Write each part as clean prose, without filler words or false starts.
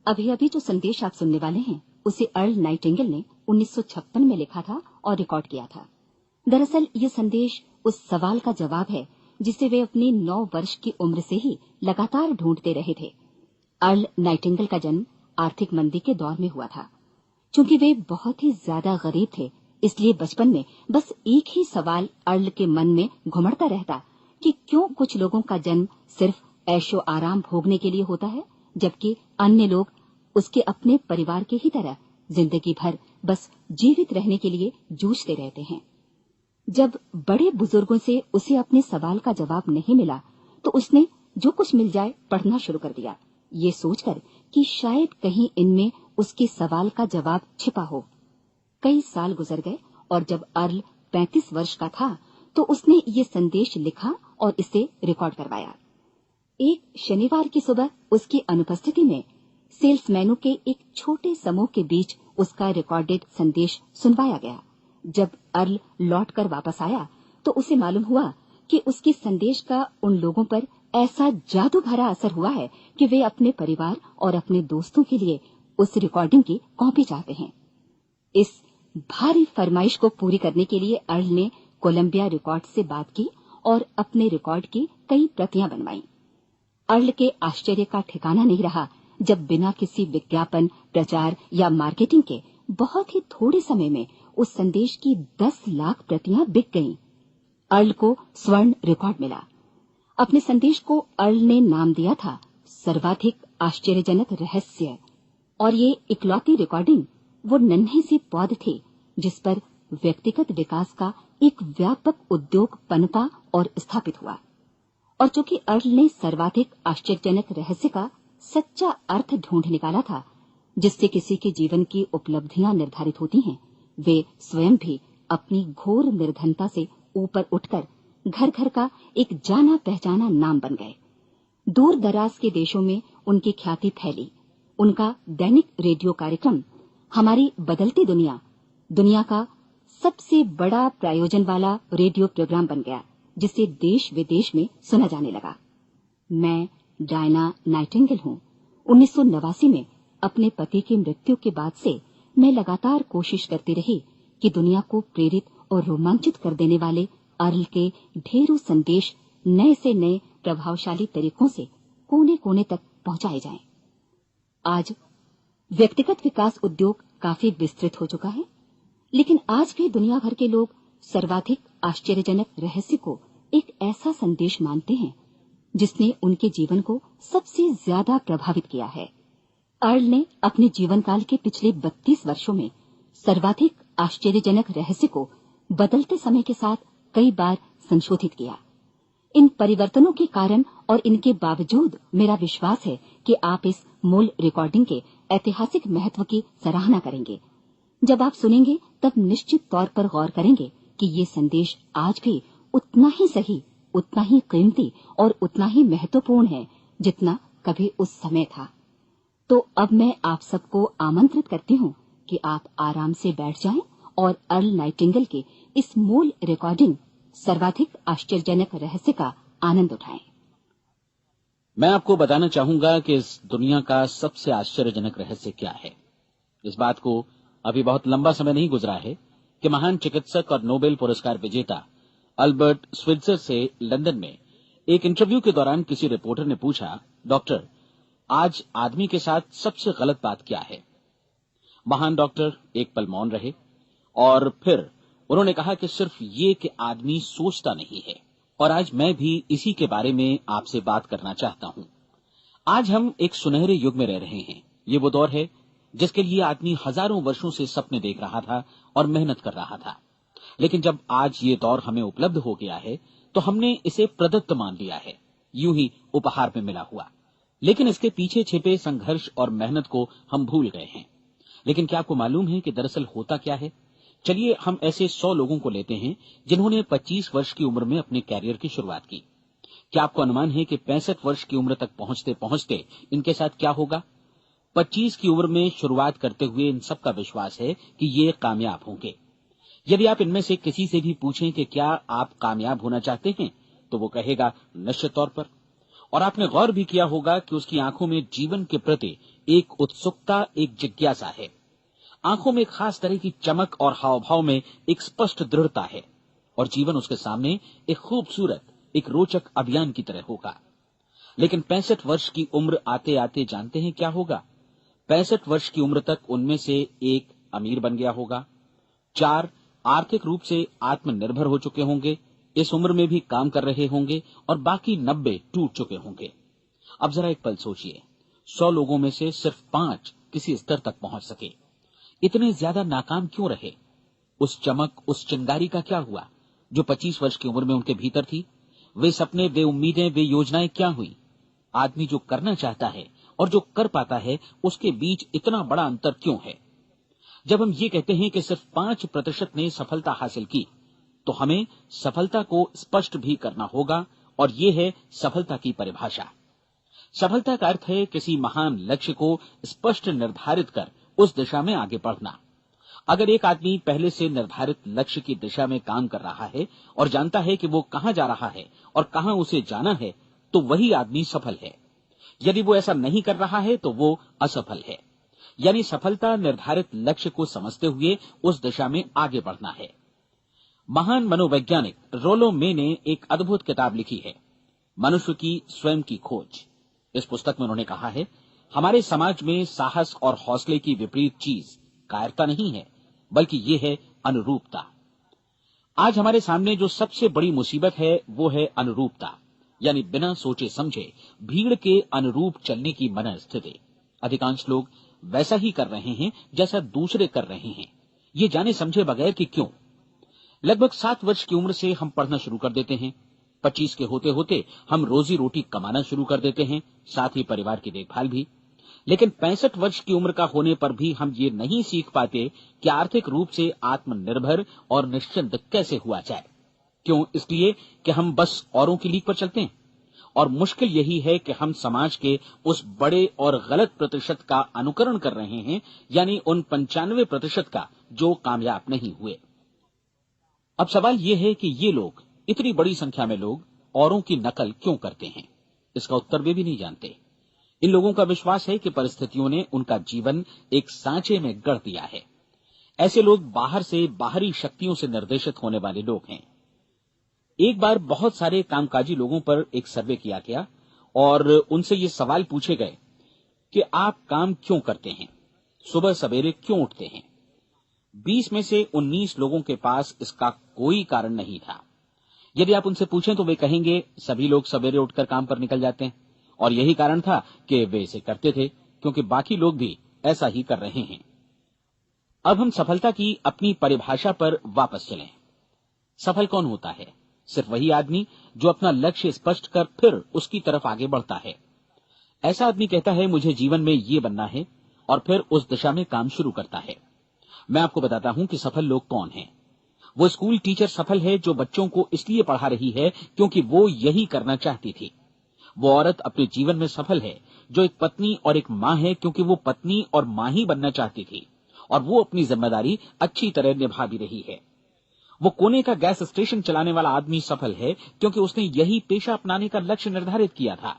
अभी अभी जो संदेश आप सुनने वाले हैं उसे अर्ल नाइटिंगेल ने 1956 में लिखा था और रिकॉर्ड किया था। दरअसल ये संदेश उस सवाल का जवाब है जिसे वे अपनी 9 वर्ष की उम्र से ही लगातार ढूंढते रहे थे। अर्ल नाइटिंगेल का जन्म आर्थिक मंदी के दौर में हुआ था। चूंकि वे बहुत ही ज्यादा गरीब थे, इसलिए बचपन में बस एक ही सवाल अर्ल के मन में घुमड़ता रहता कि क्यों कुछ लोगों का जन्म सिर्फ ऐशो आराम भोगने के लिए होता है, जबकि अन्य लोग उसके अपने परिवार के ही तरह जिंदगी भर बस जीवित रहने के लिए जूझते रहते हैं। जब बड़े बुजुर्गों से उसे अपने सवाल का जवाब नहीं मिला, तो उसने जो कुछ मिल जाए पढ़ना शुरू कर दिया, ये सोचकर कि शायद कहीं इनमें उसके सवाल का जवाब छिपा हो। कई साल गुजर गए और जब अर्ल 35 वर्ष का था, तो उसने ये संदेश लिखा और इसे रिकॉर्ड करवाया। एक शनिवार की सुबह उसकी अनुपस्थिति में सेल्समैनों के एक छोटे समूह के बीच उसका रिकॉर्डेड संदेश सुनवाया गया। जब अर्ल लौटकर वापस आया, तो उसे मालूम हुआ कि उसके संदेश का उन लोगों पर ऐसा जादू भरा असर हुआ है कि वे अपने परिवार और अपने दोस्तों के लिए उस रिकॉर्डिंग की कॉपी चाहते हैं। इस भारी फरमाइश को पूरी करने के लिए अर्ल ने कोलंबिया रिकॉर्ड से बात की और अपने रिकॉर्ड की कई प्रतियां बनवाई। अर्ल के आश्चर्य का ठिकाना नहीं रहा जब बिना किसी विज्ञापन, प्रचार या मार्केटिंग के बहुत ही थोड़े समय में उस संदेश की 10 लाख प्रतियां बिक गईं। अर्ल को स्वर्ण रिकॉर्ड मिला। अपने संदेश को अर्ल ने नाम दिया था सर्वाधिक आश्चर्यजनक रहस्य, और ये इकलौती रिकॉर्डिंग वो नन्हे सी पौध थी जिस पर व्यक्तिगत विकास का एक व्यापक उद्योग पनपा और स्थापित हुआ। और चूंकि अर्ल ने सर्वाधिक आश्चर्यजनक रहस्य का सच्चा अर्थ ढूंढ निकाला था, जिससे किसी के जीवन की उपलब्धियां निर्धारित होती हैं, वे स्वयं भी अपनी घोर निर्धनता से ऊपर उठकर घर घर का एक जाना पहचाना नाम बन गए। दूर दराज के देशों में उनकी ख्याति फैली। उनका दैनिक रेडियो कार्यक्रम हमारी बदलती दुनिया का सबसे बड़ा प्रायोजन वाला रेडियो प्रोग्राम बन गया, जिसे देश विदेश में सुना जाने लगा। मैं डायना नाइटिंगेल हूँ। 1989 में अपने पति की मृत्यु के बाद से मैं लगातार कोशिश करती रही कि दुनिया को प्रेरित और रोमांचित कर देने वाले अर्ल के ढेरों संदेश नए से नए प्रभावशाली तरीकों से कोने कोने तक पहुंचाए जाएं। आज व्यक्तिगत विकास उद्योग काफी विस्तृत हो चुका है, लेकिन आज भी दुनिया भर के लोग सर्वाधिक आश्चर्यजनक रहस्य को एक ऐसा संदेश मानते हैं जिसने उनके जीवन को सबसे ज्यादा प्रभावित किया है। अर्ल ने अपने जीवन काल के पिछले 32 वर्षों में सर्वाधिक आश्चर्यजनक रहस्य को बदलते समय के साथ कई बार संशोधित किया। इन परिवर्तनों के कारण और इनके बावजूद मेरा विश्वास है कि आप इस मूल रिकॉर्डिंग के ऐतिहासिक महत्व की सराहना करेंगे। जब आप सुनेंगे तब निश्चित तौर पर गौर करेंगे कि ये संदेश आज भी उतना ही सही, उतना ही कीमती और उतना ही महत्वपूर्ण है जितना कभी उस समय था। तो अब मैं आप सबको आमंत्रित करती हूँ कि आप आराम से बैठ जाएं और अर्ल नाइटिंगेल के इस मूल रिकॉर्डिंग सर्वाधिक आश्चर्यजनक रहस्य का आनंद उठाएं। मैं आपको बताना चाहूंगा कि इस दुनिया का सबसे आश्चर्यजनक रहस्य क्या है। इस बात को अभी बहुत लंबा समय नहीं गुजरा है कि महान चिकित्सक और नोबेल पुरस्कार विजेता अल्बर्ट स्विट्जर से लंदन में एक इंटरव्यू के दौरान किसी रिपोर्टर ने पूछा, डॉक्टर, आज आदमी के साथ सबसे गलत बात क्या है? महान डॉक्टर एक पल मौन रहे और फिर उन्होंने कहा कि सिर्फ ये कि आदमी सोचता नहीं है। और आज मैं भी इसी के बारे में आपसे बात करना चाहता हूं। आज हम एक सुनहरे युग में रह रहे हैं। ये वो दौर है जिसके लिए आदमी हजारों वर्षों से सपने देख रहा था और मेहनत कर रहा था। लेकिन जब आज ये दौर हमें उपलब्ध हो गया है तो हमने इसे प्रदत्त मान लिया है, यूं ही उपहार में मिला हुआ। लेकिन इसके पीछे छिपे संघर्ष और मेहनत को हम भूल गए हैं। लेकिन क्या आपको मालूम है कि दरअसल होता क्या है? चलिए हम ऐसे 100 लोगों को लेते हैं जिन्होंने 25 वर्ष की उम्र में अपने कैरियर की शुरुआत की। क्या आपको अनुमान है कि 65 वर्ष की उम्र तक पहुंचते पहुंचते इनके साथ क्या होगा? 25 की उम्र में शुरुआत करते हुए इन सबका विश्वास है कि ये कामयाब होंगे। यदि आप इनमें से किसी से भी पूछें कि क्या आप कामयाब होना चाहते हैं, तो वो कहेगा निश्चित तौर पर। और आपने गौर भी किया होगा कि उसकी आंखों में जीवन के प्रति एक उत्सुकता, एक जिज्ञासा है। आंखों में एक खास तरह की चमक और हाव भाव में एक स्पष्ट दृढ़ता है और जीवन उसके सामने एक खूबसूरत, एक रोचक अभियान की तरह होगा। लेकिन 65 वर्ष की उम्र आते आते जानते हैं क्या होगा? 65 वर्ष की उम्र तक उनमें से एक अमीर बन गया होगा, 4 आर्थिक रूप से आत्मनिर्भर हो चुके होंगे, इस उम्र में भी काम कर रहे होंगे और बाकी 90 टूट चुके होंगे। अब जरा एक पल सोचिए, 100 लोगों में से सिर्फ 5 किसी स्तर तक पहुंच सके। इतने ज्यादा नाकाम क्यों रहे? उस चमक, उस चिंगारी का क्या हुआ जो 25 वर्ष की उम्र में उनके भीतर थी? वे सपने, वे उम्मीदें, वे योजनाएं क्या हुई? आदमी जो करना चाहता है और जो कर पाता है, उसके बीच इतना बड़ा अंतर क्यों है? जब हम ये कहते हैं कि सिर्फ 5% ने सफलता हासिल की, तो हमें सफलता को स्पष्ट भी करना होगा और ये है सफलता की परिभाषा। सफलता का अर्थ है किसी महान लक्ष्य को स्पष्ट निर्धारित कर उस दिशा में आगे बढ़ना। अगर एक आदमी पहले से निर्धारित लक्ष्य की दिशा में काम कर रहा है और जानता है कि वो कहां जा रहा है और कहां उसे जाना है, तो वही आदमी सफल है। यदि वो ऐसा नहीं कर रहा है तो वो असफल है। यानी सफलता निर्धारित लक्ष्य को समझते हुए उस दिशा में आगे बढ़ना है। महान मनोवैज्ञानिक रोलो मे ने एक अद्भुत किताब लिखी है, मनुष्य की स्वयं की खोज। इस पुस्तक में उन्होंने कहा है, हमारे समाज में साहस और हौसले की विपरीत चीज कायरता नहीं है, बल्कि ये है अनुरूपता। आज हमारे सामने जो सबसे बड़ी मुसीबत है वो है अनुरूपता, यानी बिना सोचे समझे भीड़ के अनुरूप चलने की मनस्थिति। अधिकांश लोग वैसा ही कर रहे हैं जैसा दूसरे कर रहे हैं, ये जाने समझे बगैर कि क्यों। लगभग 7 वर्ष की उम्र से हम पढ़ना शुरू कर देते हैं, 25 के होते होते हम रोजी रोटी कमाना शुरू कर देते हैं, साथ ही परिवार की देखभाल भी। लेकिन 65 वर्ष की उम्र का होने पर भी हम ये नहीं सीख पाते कि आर्थिक रूप से आत्मनिर्भर और निश्चिंत कैसे हुआ जाए। क्यों? इसलिए कि हम बस औरों की लीक पर चलते हैं। और मुश्किल यही है कि हम समाज के उस बड़े और गलत प्रतिशत का अनुकरण कर रहे हैं, यानी उन 95% का जो कामयाब नहीं हुए। अब सवाल यह है कि ये लोग, इतनी बड़ी संख्या में लोग, औरों की नकल क्यों करते हैं? इसका उत्तर वे भी नहीं जानते। इन लोगों का विश्वास है कि परिस्थितियों ने उनका जीवन एक सांचे में गढ़ दिया है। ऐसे लोग बाहर से बाहरी शक्तियों से निर्देशित होने वाले लोग हैं। एक बार बहुत सारे कामकाजी लोगों पर एक सर्वे किया गया और उनसे ये सवाल पूछे गए कि आप काम क्यों करते हैं, सुबह सवेरे क्यों उठते हैं? 20 में से 19 लोगों के पास इसका कोई कारण नहीं था। यदि आप उनसे पूछें तो वे कहेंगे सभी लोग सवेरे उठकर काम पर निकल जाते हैं और यही कारण था कि वे इसे करते थे क्योंकि बाकी लोग भी ऐसा ही कर रहे हैं। अब हम सफलता की अपनी परिभाषा पर वापस चलें। सफल कौन होता है? सिर्फ वही आदमी जो अपना लक्ष्य स्पष्ट कर फिर उसकी तरफ आगे बढ़ता है। ऐसा आदमी कहता है मुझे जीवन में ये बनना है और फिर उस दिशा में काम शुरू करता है। मैं आपको बताता हूं कि सफल लोग कौन हैं। वो स्कूल टीचर सफल है जो बच्चों को इसलिए पढ़ा रही है क्योंकि वो यही करना चाहती थी। वो औरत अपने जीवन में सफल है जो एक पत्नी और एक मां है क्योंकि वो पत्नी और मां ही बनना चाहती थी और वो अपनी जिम्मेदारी अच्छी तरह निभा भी रही है। वो कोने का गैस स्टेशन चलाने वाला आदमी सफल है क्योंकि उसने यही पेशा अपनाने का लक्ष्य निर्धारित किया था।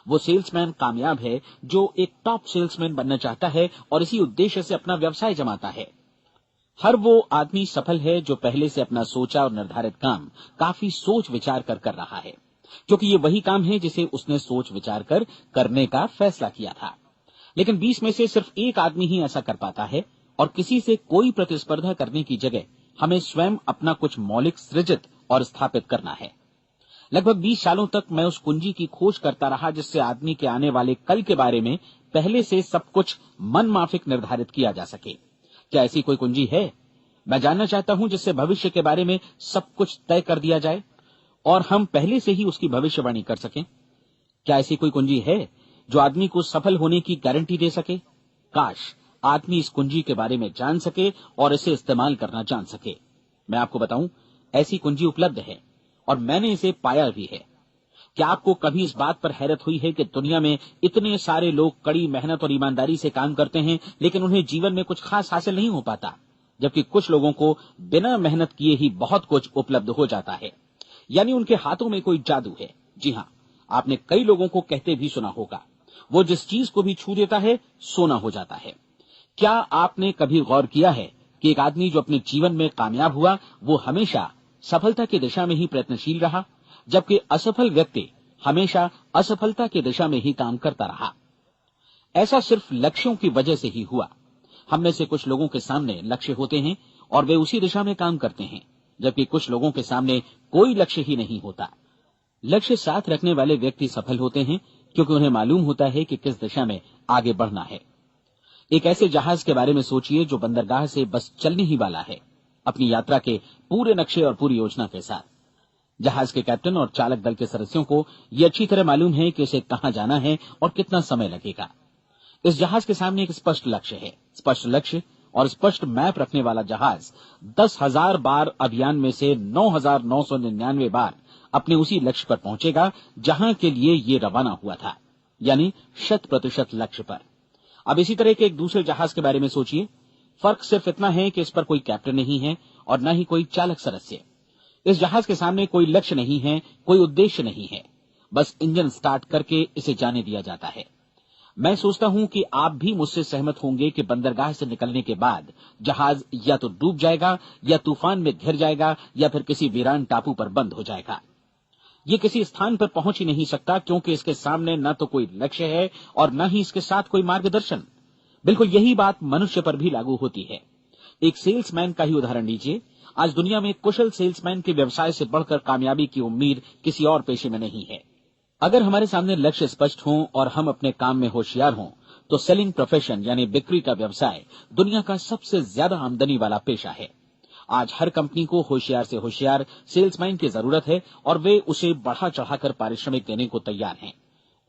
वो सेल्समैन कामयाब है जो एक टॉप सेल्समैन बनना चाहता है और इसी उद्देश्य से अपना व्यवसाय जमाता है। हर वो आदमी सफल है जो पहले से अपना सोचा और निर्धारित काम काफी सोच विचार कर रहा है, क्योंकि ये वही काम है जिसे उसने सोच विचार कर करने का फैसला किया था। लेकिन 20 में से सिर्फ एक आदमी ही ऐसा कर पाता है और किसी से कोई प्रतिस्पर्धा करने की जगह हमें स्वयं अपना कुछ मौलिक सृजित और स्थापित करना है। लगभग 20 सालों तक मैं उस कुंजी की खोज करता रहा जिससे आदमी के आने वाले कल के बारे में पहले से सब कुछ मन माफिक निर्धारित किया जा सके। क्या ऐसी कोई कुंजी है? मैं जानना चाहता हूं जिससे भविष्य के बारे में सब कुछ तय कर दिया जाए और हम पहले से ही उसकी भविष्यवाणी कर सकें। क्या ऐसी कोई कुंजी है जो आदमी को सफल होने की गारंटी दे सके? काश आदमी इस कुंजी के बारे में जान सके और इसे इस्तेमाल करना जान सके। मैं आपको बताऊं, ऐसी कुंजी उपलब्ध है और मैंने इसे पाया भी है। क्या आपको कभी इस बात पर हैरत हुई है कि दुनिया में इतने सारे लोग कड़ी मेहनत और ईमानदारी से काम करते हैं लेकिन उन्हें जीवन में कुछ खास हासिल नहीं हो पाता, जबकि कुछ लोगों को बिना मेहनत किए ही बहुत कुछ उपलब्ध हो जाता है। यानी उनके हाथों में कोई जादू है। जी हां, आपने कई लोगों को कहते भी सुना होगा, वो जिस चीज को भी छू देता है सोना हो जाता है। क्या आपने कभी गौर किया है कि एक आदमी जो अपने जीवन में कामयाब हुआ वो हमेशा सफलता की दिशा में ही प्रयत्नशील रहा, जबकि असफल व्यक्ति हमेशा असफलता की दिशा में ही काम करता रहा। ऐसा सिर्फ लक्ष्यों की वजह से ही हुआ। हम में से कुछ लोगों के सामने लक्ष्य होते हैं और वे उसी दिशा में काम करते हैं, जबकि कुछ लोगों के सामने कोई लक्ष्य ही नहीं होता। लक्ष्य साथ रखने वाले व्यक्ति सफल होते हैं क्योंकि उन्हें मालूम होता है कि किस दिशा में आगे बढ़ना है। एक ऐसे जहाज के बारे में सोचिए जो बंदरगाह से बस चलने ही वाला है, अपनी यात्रा के पूरे नक्शे और पूरी योजना के साथ। जहाज के कैप्टन और चालक दल के सदस्यों को यह अच्छी तरह मालूम है कि उसे कहां जाना है और कितना समय लगेगा। इस जहाज के सामने एक स्पष्ट लक्ष्य है। स्पष्ट लक्ष्य और स्पष्ट मैप रखने वाला जहाज 10,000 बार अभियान में से 9,999 बार अपने उसी लक्ष्य पर पहुंचेगा जहां के लिए ये रवाना हुआ था, यानी 100% लक्ष्य पर। अब इसी तरह के एक दूसरे जहाज के बारे में सोचिए। फर्क सिर्फ इतना है कि इस पर कोई कैप्टन नहीं है और न ही कोई चालक सदस्य। इस जहाज के सामने कोई लक्ष्य नहीं है, कोई उद्देश्य नहीं है, बस इंजन स्टार्ट करके इसे जाने दिया जाता है। मैं सोचता हूं कि आप भी मुझसे सहमत होंगे कि बंदरगाह से निकलने के बाद जहाज या तो डूब जाएगा या तूफान में घिर जाएगा या फिर किसी वीरान टापू पर बंद हो जाएगा। ये किसी स्थान पर पहुंच ही नहीं सकता क्योंकि इसके सामने न तो कोई लक्ष्य है और न ही इसके साथ कोई मार्गदर्शन। बिल्कुल यही बात मनुष्य पर भी लागू होती है। एक सेल्समैन का ही उदाहरण लीजिए। आज दुनिया में कुशल सेल्समैन के व्यवसाय से बढ़कर कामयाबी की उम्मीद किसी और पेशे में नहीं है। अगर हमारे सामने लक्ष्य स्पष्ट हों और हम अपने काम में होशियार हों तो सेलिंग प्रोफेशन यानी बिक्री का व्यवसाय दुनिया का सबसे ज्यादा आमदनी वाला पेशा है। आज हर कंपनी को होशियार से होशियार सेल्समैन की जरूरत है और वे उसे बढ़ा चढ़ाकर पारिश्रमिक देने को तैयार हैं।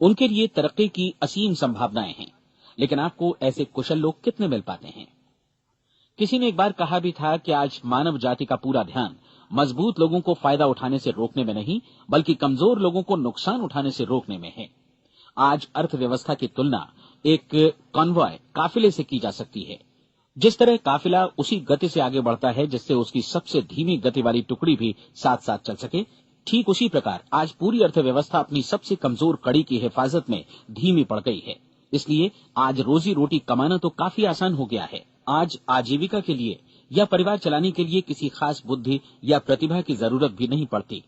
उनके लिए तरक्की की असीम संभावनाएं हैं, लेकिन आपको ऐसे कुशल लोग कितने मिल पाते हैं? किसी ने एक बार कहा भी था कि आज मानव जाति का पूरा ध्यान मजबूत लोगों को फायदा उठाने से रोकने में नहीं, बल्कि कमजोर लोगों को नुकसान उठाने से रोकने में है। आज अर्थव्यवस्था की तुलना एक कॉन्वॉय काफिले से की जा सकती है। जिस तरह काफिला उसी गति से आगे बढ़ता है जिससे उसकी सबसे धीमी गति वाली टुकड़ी भी साथ साथ चल सके, ठीक उसी प्रकार आज पूरी अर्थव्यवस्था अपनी सबसे कमजोर कड़ी की हिफाजत में धीमी पड़ गई है। इसलिए आज रोजी रोटी कमाना तो काफी आसान हो गया है। आज आजीविका के लिए या परिवार चलाने के लिए किसी खास बुद्धि या प्रतिभा की जरूरत भी नहीं पड़ती।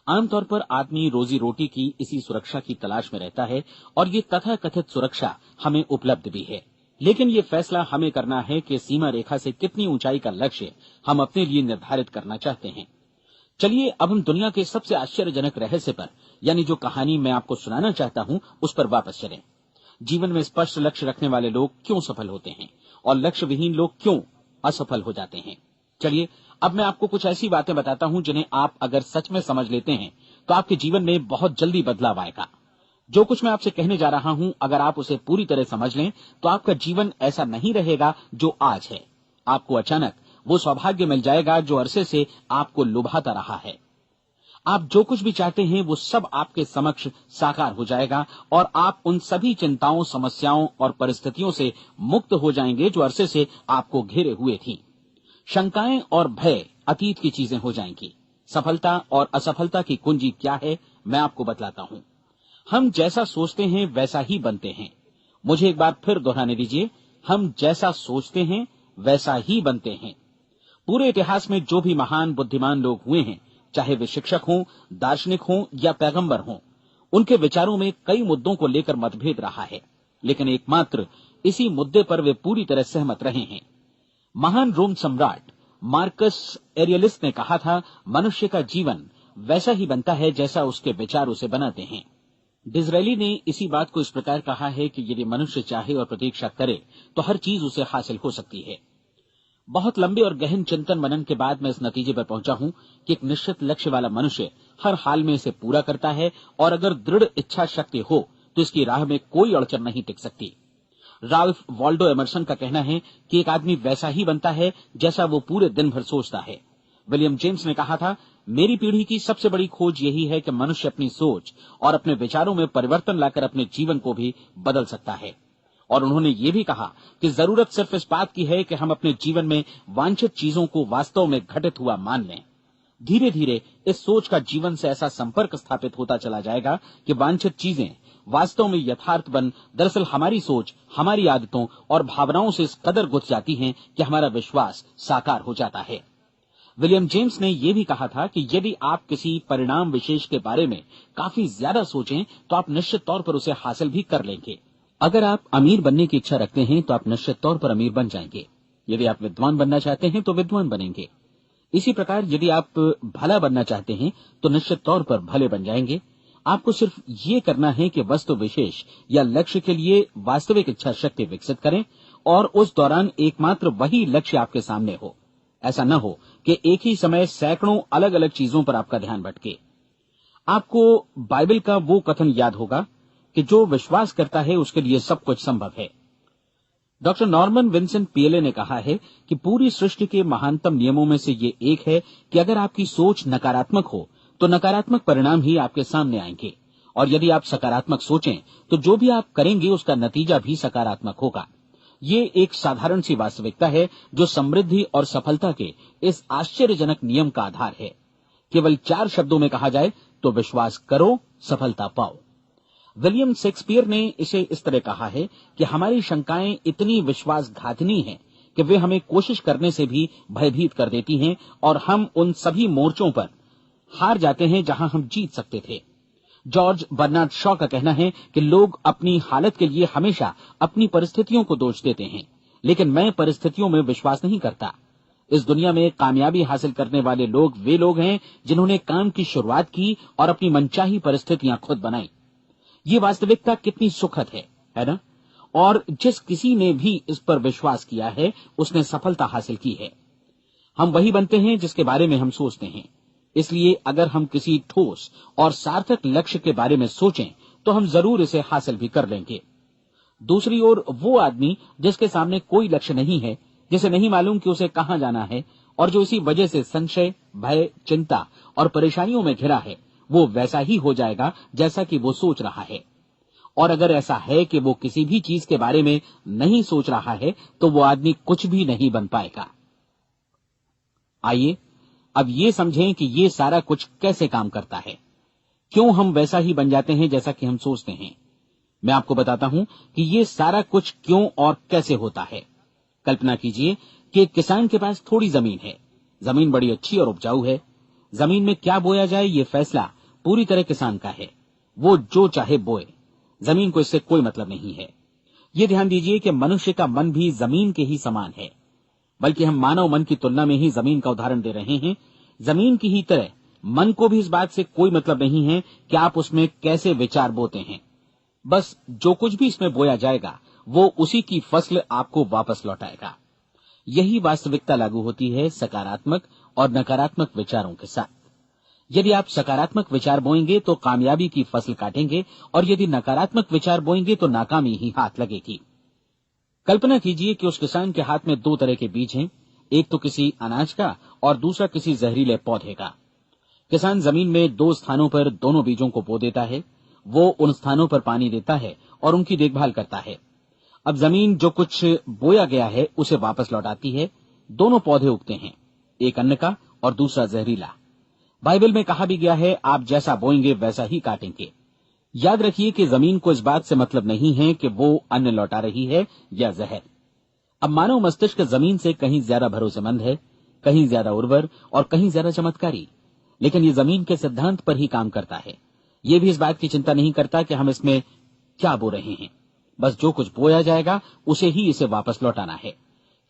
आमतौर पर आदमी रोजी रोटी की इसी सुरक्षा की तलाश में रहता है और ये तथाकथित सुरक्षा हमें उपलब्ध भी है। लेकिन ये फैसला हमें करना है कि सीमा रेखा से कितनी ऊंचाई का लक्ष्य हम अपने लिए निर्धारित करना चाहते हैं। चलिए अब हम दुनिया के सबसे आश्चर्यजनक रहस्य पर, यानी जो कहानी मैं आपको सुनाना चाहता हूं, उस पर वापस चलें। जीवन में स्पष्ट लक्ष्य रखने वाले लोग क्यों सफल होते हैं और लक्ष्य विहीन लोग क्यों असफल हो जाते हैं? चलिए अब मैं आपको कुछ ऐसी बातें बताता हूं जिन्हें आप अगर सच में समझ लेते हैं तो आपके जीवन में बहुत जल्दी बदलाव आएगा। जो कुछ मैं आपसे कहने जा रहा हूं, अगर आप उसे पूरी तरह समझ लें तो आपका जीवन ऐसा नहीं रहेगा जो आज है। आपको अचानक वो सौभाग्य मिल जाएगा जो अरसे से आपको लुभाता रहा है। आप जो कुछ भी चाहते हैं वो सब आपके समक्ष साकार हो जाएगा और आप उन सभी चिंताओं, समस्याओं और परिस्थितियों से मुक्त हो जाएंगे जो अरसे से आपको घेरे हुए थी। शंकाएं और भय अतीत की चीजें हो जाएंगी। सफलता और असफलता की कुंजी क्या है, मैं आपको बतलाता हूं। हम जैसा सोचते हैं वैसा ही बनते हैं। मुझे एक बार फिर दोहराने दीजिए, हम जैसा सोचते हैं वैसा ही बनते हैं। पूरे इतिहास में जो भी महान बुद्धिमान लोग हुए हैं, चाहे वे शिक्षक हों, दार्शनिक हों या पैगंबर हों, उनके विचारों में कई मुद्दों को लेकर मतभेद रहा है, लेकिन एकमात्र इसी मुद्दे पर वे पूरी तरह सहमत रहे हैं। महान रोम सम्राट मार्कस एरियलिस ने कहा था, मनुष्य का जीवन वैसा ही बनता है जैसा उसके विचार उसे बनाते हैं। डिज़रायली ने इसी बात को इस प्रकार कहा है कि यदि मनुष्य चाहे और प्रतीक्षा करे तो हर चीज उसे हासिल हो सकती है। बहुत लंबे और गहन चिंतन मनन के बाद मैं इस नतीजे पर पहुंचा हूं कि एक निश्चित लक्ष्य वाला मनुष्य हर हाल में इसे पूरा करता है और अगर दृढ़ इच्छा शक्ति हो तो इसकी राह में कोई अड़चन नहीं टिक सकती। राल्फ वॉल्डो एमर्सन का कहना है कि एक आदमी वैसा ही बनता है जैसा वो पूरे दिन भर सोचता है। विलियम जेम्स ने कहा था, मेरी पीढ़ी की सबसे बड़ी खोज यही है कि मनुष्य अपनी सोच और अपने विचारों में परिवर्तन लाकर अपने जीवन को भी बदल सकता है। और उन्होंने ये भी कहा कि जरूरत सिर्फ इस बात की है कि हम अपने जीवन में वांछित चीजों को वास्तव में घटित हुआ मान लें। धीरे धीरे इस सोच का जीवन से ऐसा संपर्क स्थापित होता चला जाएगा कि वांछित चीजें वास्तव में यथार्थपन दरअसल हमारी सोच, हमारी आदतों और भावनाओं से इस कदर गुथ जाती हैं कि हमारा विश्वास साकार हो जाता है। विलियम जेम्स ने यह भी कहा था कि यदि आप किसी परिणाम विशेष के बारे में काफी ज्यादा सोचें तो आप निश्चित तौर पर उसे हासिल भी कर लेंगे। अगर आप अमीर बनने की इच्छा रखते हैं तो आप निश्चित तौर पर अमीर बन जाएंगे। यदि आप विद्वान बनना चाहते हैं तो विद्वान बनेंगे। इसी प्रकार यदि आप भला बनना चाहते हैं तो निश्चित तौर पर भले बन जाएंगे। आपको सिर्फ ये करना है कि वस्तु विशेष या लक्ष्य के लिए वास्तविक इच्छा शक्ति विकसित करें और उस दौरान एकमात्र वही लक्ष्य आपके सामने हो। ऐसा न हो कि एक ही समय सैकड़ों अलग अलग चीजों पर आपका ध्यान भटके। आपको बाइबल का वो कथन याद होगा कि जो विश्वास करता है उसके लिए सब कुछ संभव है। डॉक्टर नॉर्मन विंसेंट पीएले ने कहा है कि पूरी सृष्टि के महानतम नियमों में से ये एक है कि अगर आपकी सोच नकारात्मक हो तो नकारात्मक परिणाम ही आपके सामने आएंगे, और यदि आप सकारात्मक सोचें तो जो भी आप करेंगे उसका नतीजा भी सकारात्मक होगा। ये एक साधारण सी वास्तविकता है जो समृद्धि और सफलता के इस आश्चर्यजनक नियम का आधार है। केवल 4 शब्दों में कहा जाए तो विश्वास करो, सफलता पाओ। विलियम शेक्सपियर ने इसे इस तरह कहा है कि हमारी शंकाएं इतनी विश्वासघातिनी हैं कि वे हमें कोशिश करने से भी भयभीत कर देती हैं और हम उन सभी मोर्चों पर हार जाते हैं जहां हम जीत सकते थे। जॉर्ज बर्नार्ड शॉ का कहना है कि लोग अपनी हालत के लिए हमेशा अपनी परिस्थितियों को दोष देते हैं, लेकिन मैं परिस्थितियों में विश्वास नहीं करता। इस दुनिया में कामयाबी हासिल करने वाले लोग वे लोग हैं जिन्होंने काम की शुरुआत की और अपनी मनचाही परिस्थितियां खुद बनाई। ये वास्तविकता कितनी सुखद है ना? और जिस किसी ने भी इस पर विश्वास किया है उसने सफलता हासिल की है। हम वही बनते हैं जिसके बारे में हम सोचते हैं। इसलिए अगर हम किसी ठोस और सार्थक लक्ष्य के बारे में सोचें तो हम जरूर इसे हासिल भी कर लेंगे। दूसरी ओर वो आदमी जिसके सामने कोई लक्ष्य नहीं है, जिसे नहीं मालूम कि उसे कहां जाना है और जो इसी वजह से संशय, भय, चिंता और परेशानियों में घिरा है, वो वैसा ही हो जाएगा जैसा कि वो सोच रहा है। और अगर ऐसा है कि वो किसी भी चीज के बारे में नहीं सोच रहा है तो वो आदमी कुछ भी नहीं बन पाएगा। आइए अब ये समझें कि ये सारा कुछ कैसे काम करता है, क्यों हम वैसा ही बन जाते हैं जैसा कि हम सोचते हैं। मैं आपको बताता हूं कि ये सारा कुछ क्यों और कैसे होता है। कल्पना कीजिए कि एक किसान के पास थोड़ी जमीन है। जमीन बड़ी अच्छी और उपजाऊ है। जमीन में क्या बोया जाए ये फैसला पूरी तरह किसान का है। वो जो चाहे बोए, जमीन को इससे कोई मतलब नहीं है। ये ध्यान दीजिए कि मनुष्य का मन भी जमीन के ही समान है, बल्कि हम मानव मन की तुलना में ही जमीन का उदाहरण दे रहे हैं। जमीन की ही तरह मन को भी इस बात से कोई मतलब नहीं है कि आप उसमें कैसे विचार बोते हैं। बस जो कुछ भी इसमें बोया जाएगा वो उसी की फसल आपको वापस लौटाएगा। यही वास्तविकता लागू होती है सकारात्मक और नकारात्मक विचारों के साथ। यदि आप सकारात्मक विचार बोएंगे तो कामयाबी की फसल काटेंगे, और यदि नकारात्मक विचार बोएंगे तो नाकामी ही हाथ लगेगी। कल्पना कीजिए कि उस किसान के हाथ में 2 तरह के बीज हैं, एक तो किसी अनाज का और दूसरा किसी जहरीले पौधे का। किसान जमीन में 2 स्थानों पर दोनों बीजों को बो देता है। वो उन स्थानों पर पानी देता है और उनकी देखभाल करता है। अब जमीन जो कुछ बोया गया है उसे वापस लौटाती है। दोनों पौधे उगते हैं, एक अन्न का और दूसरा जहरीला। बाइबल में कहा भी गया है, आप जैसा बोएंगे वैसा ही काटेंगे। याद रखिए कि जमीन को इस बात से मतलब नहीं है कि वो अन्न लौटा रही है या जहर। अब मानव मस्तिष्क जमीन से कहीं ज्यादा भरोसेमंद है, कहीं ज्यादा उर्वर और कहीं ज्यादा चमत्कारी, लेकिन ये जमीन के सिद्धांत पर ही काम करता है। ये भी इस बात की चिंता नहीं करता कि हम इसमें क्या बो रहे हैं। बस जो कुछ बोया जाएगा उसे ही इसे वापस लौटाना है,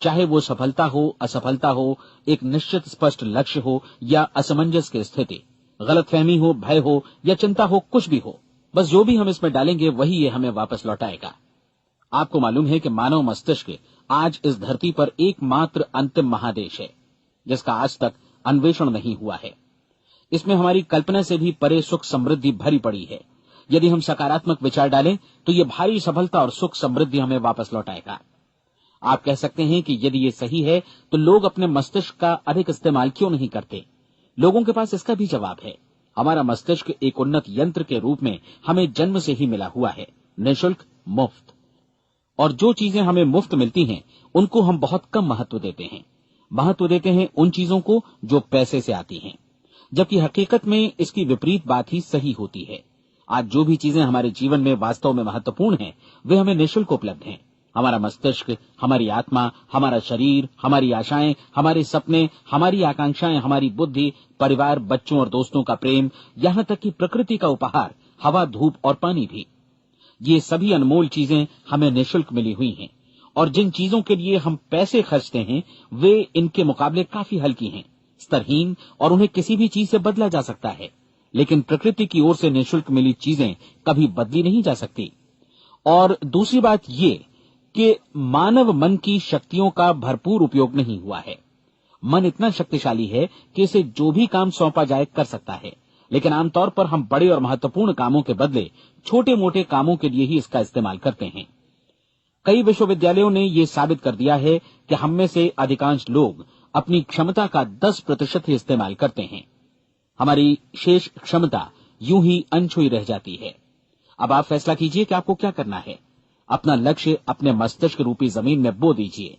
चाहे वो सफलता हो, असफलता हो, एक निश्चित स्पष्ट लक्ष्य हो या असमंजस की स्थिति, गलतफहमी हो, भय हो या चिंता हो, कुछ भी हो। बस जो भी हम इसमें डालेंगे वही ये हमें वापस लौटाएगा। आपको मालूम है कि मानव मस्तिष्क आज इस धरती पर एकमात्र अंतिम महादेश है जिसका आज तक अन्वेषण नहीं हुआ है। इसमें हमारी कल्पना से भी परे सुख समृद्धि भरी पड़ी है। यदि हम सकारात्मक विचार डालें तो ये भारी सफलता और सुख समृद्धि हमें वापस लौटाएगा। आप कह सकते हैं कि यदि ये सही है तो लोग अपने मस्तिष्क का अधिक इस्तेमाल क्यों नहीं करते? लोगों के पास इसका भी जवाब है। हमारा मस्तिष्क एक उन्नत यंत्र के रूप में हमें जन्म से ही मिला हुआ है, निःशुल्क, मुफ्त। और जो चीजें हमें मुफ्त मिलती हैं उनको हम बहुत कम महत्व देते हैं। महत्व देते हैं उन चीजों को जो पैसे से आती हैं, जबकि हकीकत में इसकी विपरीत बात ही सही होती है। आज जो भी चीजें हमारे जीवन में वास्तव में महत्वपूर्ण हैं, वे हमें निःशुल्क उपलब्ध हैं। हमारा मस्तिष्क, हमारी आत्मा, हमारा शरीर, हमारी आशाएं, हमारे सपने, हमारी आकांक्षाएं, हमारी बुद्धि, परिवार, बच्चों और दोस्तों का प्रेम, यहाँ तक कि प्रकृति का उपहार, हवा, धूप और पानी भी। ये सभी अनमोल चीजें हमें निःशुल्क मिली हुई हैं, और जिन चीजों के लिए हम पैसे खर्चते हैं वे इनके मुकाबले काफी हल्की हैं, स्तरहीन, और उन्हें किसी भी चीज से बदला जा सकता है। लेकिन प्रकृति की ओर से निःशुल्क मिली चीजें कभी बदली नहीं जा सकती। और दूसरी बात ये कि मानव मन की शक्तियों का भरपूर उपयोग नहीं हुआ है। मन इतना शक्तिशाली है कि इसे जो भी काम सौंपा जाए कर सकता है, लेकिन आमतौर पर हम बड़े और महत्वपूर्ण कामों के बदले छोटे मोटे कामों के लिए ही इसका इस्तेमाल करते हैं। कई विश्वविद्यालयों ने यह साबित कर दिया है कि हम में से अधिकांश लोग अपनी क्षमता का 10% ही इस्तेमाल करते हैं। हमारी शेष क्षमता यूं ही अनछुई रह जाती है। अब आप फैसला कीजिए कि आपको क्या करना है। अपना लक्ष्य अपने मस्तिष्क रूपी जमीन में बो दीजिए।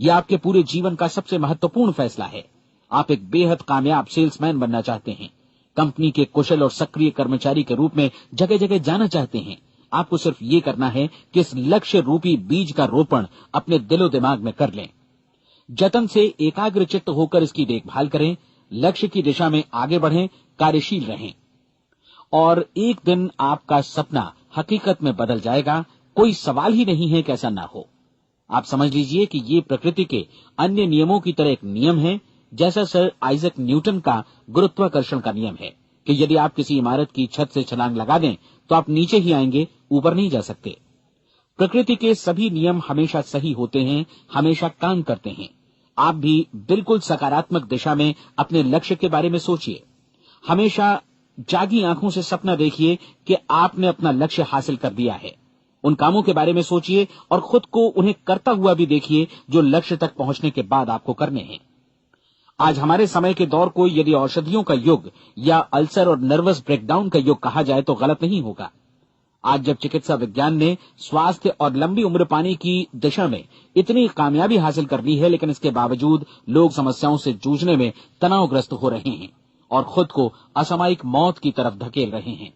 यह आपके पूरे जीवन का सबसे महत्वपूर्ण फैसला है। आप एक बेहद कामयाब सेल्समैन बनना चाहते हैं, कंपनी के कुशल और सक्रिय कर्मचारी के रूप में जगह जगह जाना चाहते हैं। आपको सिर्फ ये करना है कि इस लक्ष्य रूपी बीज का रोपण अपने दिलो दिमाग में कर लें। जतन से एकाग्रचित्त होकर इसकी देखभाल करें, लक्ष्य की दिशा में आगे बढ़ें, कार्यशील रहें, और एक दिन आपका सपना हकीकत में बदल जाएगा। कोई सवाल ही नहीं है कि ऐसा ना हो। आप समझ लीजिए कि ये प्रकृति के अन्य नियमों की तरह एक नियम है, जैसा सर आइजक न्यूटन का गुरुत्वाकर्षण का नियम है कि यदि आप किसी इमारत की छत से छलांग लगा दें तो आप नीचे ही आएंगे, ऊपर नहीं जा सकते। प्रकृति के सभी नियम हमेशा सही होते हैं, हमेशा काम करते हैं। आप भी बिल्कुल सकारात्मक दिशा में अपने लक्ष्य के बारे में सोचिए। हमेशा जागी आंखों से सपना देखिए कि आपने अपना लक्ष्य हासिल कर दिया है। उन कामों के बारे में सोचिए और खुद को उन्हें करता हुआ भी देखिए जो लक्ष्य तक पहुंचने के बाद आपको करने हैं। आज हमारे समय के दौर को यदि औषधियों का युग या अल्सर और नर्वस ब्रेकडाउन का युग कहा जाए तो गलत नहीं होगा। आज जब चिकित्सा विज्ञान ने स्वास्थ्य और लंबी उम्र पाने की दिशा में इतनी कामयाबी हासिल कर ली है, लेकिन इसके बावजूद लोग समस्याओं से जूझने में तनावग्रस्त हो रहे हैं और खुद को असामयिक मौत की तरफ धकेल रहे हैं।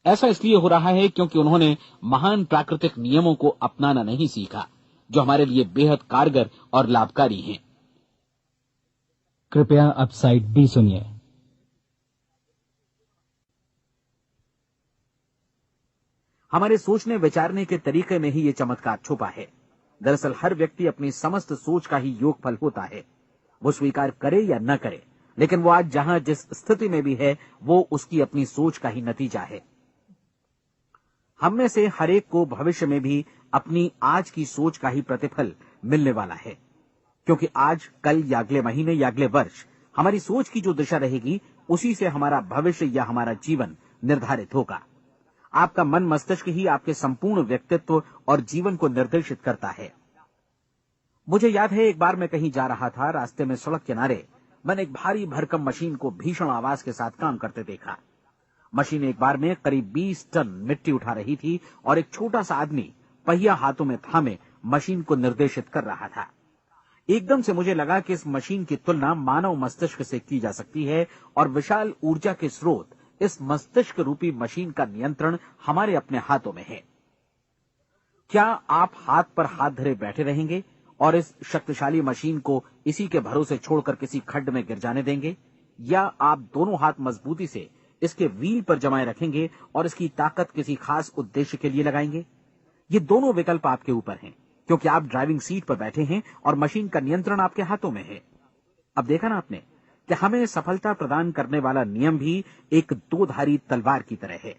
ऐसा इसलिए हो रहा है क्योंकि उन्होंने महान प्राकृतिक नियमों को अपनाना नहीं सीखा, जो हमारे लिए बेहद कारगर और लाभकारी हैं। कृपया अब साइड बी सुनिए। हमारे सोचने विचारने के तरीके में ही ये चमत्कार छुपा है। दरअसल हर व्यक्ति अपनी समस्त सोच का ही योगफल होता है। वो स्वीकार करे या न करे, लेकिन वो आज जहां जिस स्थिति में भी है वो उसकी अपनी सोच का ही नतीजा है। हम में से हर एक को भविष्य में भी अपनी आज की सोच का ही प्रतिफल मिलने वाला है, क्योंकि आज, कल या अगले महीने या अगले वर्ष हमारी सोच की जो दिशा रहेगी उसी से हमारा भविष्य या हमारा जीवन निर्धारित होगा। आपका मन मस्तिष्क ही आपके संपूर्ण व्यक्तित्व और जीवन को निर्देशित करता है। मुझे याद है एक बार मैं कहीं जा रहा था, रास्ते में सड़क किनारे मैंने एक भारी भरकम मशीन को भीषण आवाज के साथ काम करते देखा। मशीन एक बार में करीब 20 टन मिट्टी उठा रही थी और एक छोटा सा आदमी पहिया हाथों में थामे मशीन को निर्देशित कर रहा था। एकदम से मुझे लगा कि इस मशीन की तुलना मानव मस्तिष्क से की जा सकती है और विशाल ऊर्जा के स्रोत इस मस्तिष्क रूपी मशीन का नियंत्रण हमारे अपने हाथों में है। क्या आप हाथ पर हाथ धरे बैठे रहेंगे और इस शक्तिशाली मशीन को इसी के भरोसे छोड़कर किसी खड्ड में गिर जाने देंगे, या आप दोनों हाथ मजबूती से इसके व्हील पर जमाए रखेंगे और इसकी ताकत किसी खास उद्देश्य के लिए लगाएंगे? ये दोनों विकल्प आपके ऊपर हैं, क्योंकि आप ड्राइविंग सीट पर बैठे हैं और मशीन का नियंत्रण आपके हाथों में है। अब देखा ना आपने कि हमें सफलता प्रदान करने वाला नियम भी एक दो-धारी तलवार की तरह है।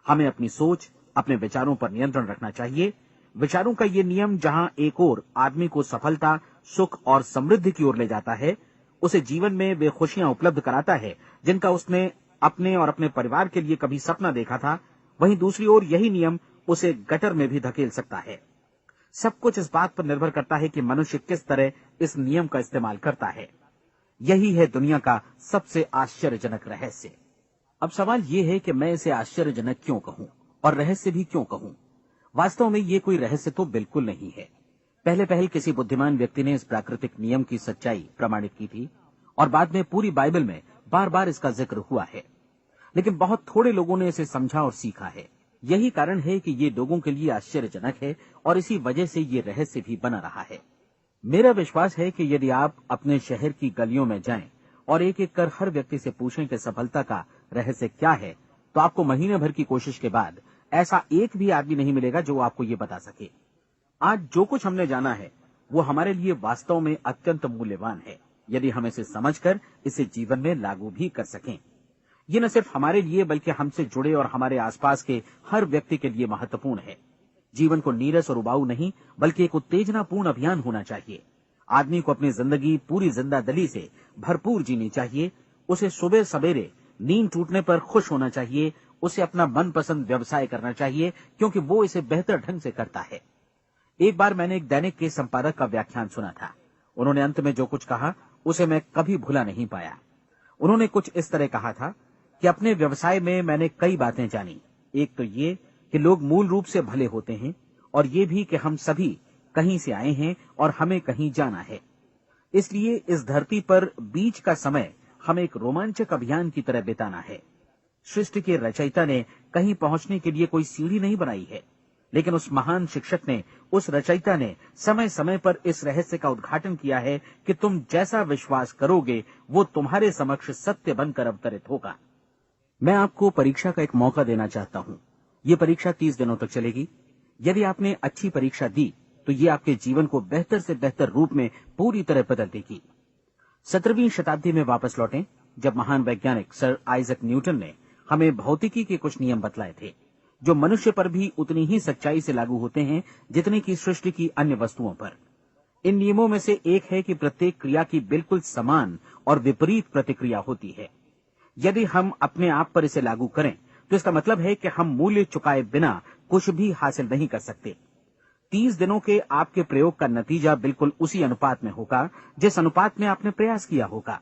हमें अपनी सोच, अपने विचारों पर नियंत्रण रखना चाहिए। विचारों का ये नियम जहां एक ओर आदमी को सफलता, सुख और समृद्धि की ओर ले जाता है, उसे जीवन में वे खुशियां उपलब्ध कराता है जिनका उसने अपने और अपने परिवार के लिए कभी सपना देखा था, वहीं दूसरी ओर यही नियम उसे गटर में भी धकेल सकता है। सब कुछ इस बात पर निर्भर करता है कि मनुष्य किस तरह इस नियम का इस्तेमाल करता है। यही है दुनिया का सबसे आश्चर्यजनक रहस्य। अब सवाल यह है कि मैं इसे आश्चर्यजनक क्यों कहूं और रहस्य भी क्यों कहूं? वास्तव में ये कोई रहस्य तो बिल्कुल नहीं है। पहले किसी बुद्धिमान व्यक्ति ने इस प्राकृतिक नियम की सच्चाई प्रमाणित की थी और बाद में पूरी बाइबल में बार बार इसका जिक्र हुआ है। लेकिन बहुत थोड़े लोगों ने इसे समझा और सीखा है। यही कारण है कि ये लोगों के लिए आश्चर्यजनक है और इसी वजह से ये रहस्य भी बना रहा है। मेरा विश्वास है कि यदि आप अपने शहर की गलियों में जाएं और एक एक कर हर व्यक्ति से पूछें कि सफलता का रहस्य क्या है, तो आपको महीने भर की कोशिश के बाद ऐसा एक भी आदमी नहीं मिलेगा जो आपको ये बता सके। आज जो कुछ हमने जाना है वो हमारे लिए वास्तव में अत्यंत मूल्यवान है, यदि हम इसे समझकर इसे जीवन में लागू भी कर सकें। ये न सिर्फ हमारे लिए बल्कि हमसे जुड़े और हमारे आसपास के हर व्यक्ति के लिए महत्वपूर्ण है। जीवन को नीरस और उबाऊ नहीं बल्कि एक उत्तेजनापूर्ण अभियान होना चाहिए। आदमी को अपनी जिंदगी पूरी जिंदादिली से भरपूर जीनी चाहिए। उसे सुबह सवेरे नींद टूटने पर खुश होना चाहिए। उसे अपना मनपसंद व्यवसाय करना चाहिए क्योंकि वो इसे बेहतर ढंग से करता है। एक बार मैंने एक दैनिक के संपादक का व्याख्यान सुना था। उन्होंने अंत में जो कुछ कहा उसे मैं कभी भुला नहीं पाया। उन्होंने कुछ इस तरह कहा था कि अपने व्यवसाय में मैंने कई बातें जानी। एक तो ये कि लोग मूल रूप से भले होते हैं और ये भी कि हम सभी कहीं से आए हैं और हमें कहीं जाना है। इसलिए इस धरती पर बीच का समय हमें एक रोमांचक अभियान की तरह बिताना है। सृष्टि के रचयिता ने कहीं पहुंचने के लिए कोई सीढ़ी नहीं बनाई है, लेकिन उस महान शिक्षक ने, उस रचयिता ने समय समय पर इस रहस्य का उद्घाटन किया है कि तुम जैसा विश्वास करोगे वो तुम्हारे समक्ष सत्य बनकर अवतरित होगा। मैं आपको परीक्षा का एक मौका देना चाहता हूं। ये परीक्षा 30 दिनों तक चलेगी। यदि आपने अच्छी परीक्षा दी तो ये आपके जीवन को बेहतर से बेहतर रूप में पूरी तरह बदल देगी। 17वीं शताब्दी में वापस लौटें, जब महान वैज्ञानिक सर आइजक न्यूटन ने हमें भौतिकी के कुछ नियम बतलाए थे, जो मनुष्य पर भी उतनी ही सच्चाई से लागू होते हैं जितनी की सृष्टि की अन्य वस्तुओं पर। इन नियमों में से एक है कि प्रत्येक क्रिया की बिल्कुल समान और विपरीत प्रतिक्रिया होती है। यदि हम अपने आप पर इसे लागू करें तो इसका मतलब है कि हम मूल्य चुकाए बिना कुछ भी हासिल नहीं कर सकते। 30 दिनों के आपके प्रयोग का नतीजा बिल्कुल उसी अनुपात में होगा जिस अनुपात में आपने प्रयास किया होगा।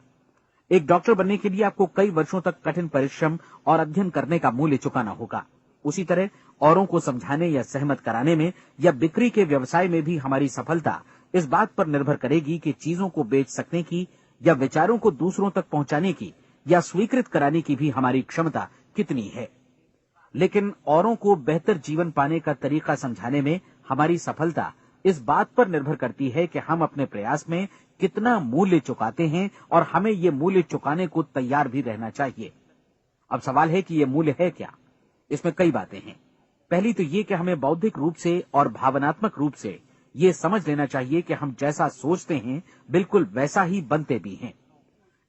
एक डॉक्टर बनने के लिए आपको कई वर्षों तक कठिन परिश्रम और अध्ययन करने का मूल्य चुकाना होगा। उसी तरह औरों को समझाने या सहमत कराने में या बिक्री के व्यवसाय में भी हमारी सफलता इस बात पर निर्भर करेगी कि चीजों को बेच सकने की या विचारों को दूसरों तक पहुंचाने की या स्वीकृत कराने की भी हमारी क्षमता कितनी है। लेकिन औरों को बेहतर जीवन पाने का तरीका समझाने में हमारी सफलता इस बात पर निर्भर करती है कि हम अपने प्रयास में कितना मूल्य चुकाते हैं और हमें ये मूल्य चुकाने को तैयार भी रहना चाहिए। अब सवाल है कि ये मूल्य है क्या? इसमें कई बातें हैं। पहली तो ये कि हमें बौद्धिक रूप से और भावनात्मक रूप से ये समझ लेना चाहिए कि हम जैसा सोचते हैं बिल्कुल वैसा ही बनते भी हैं।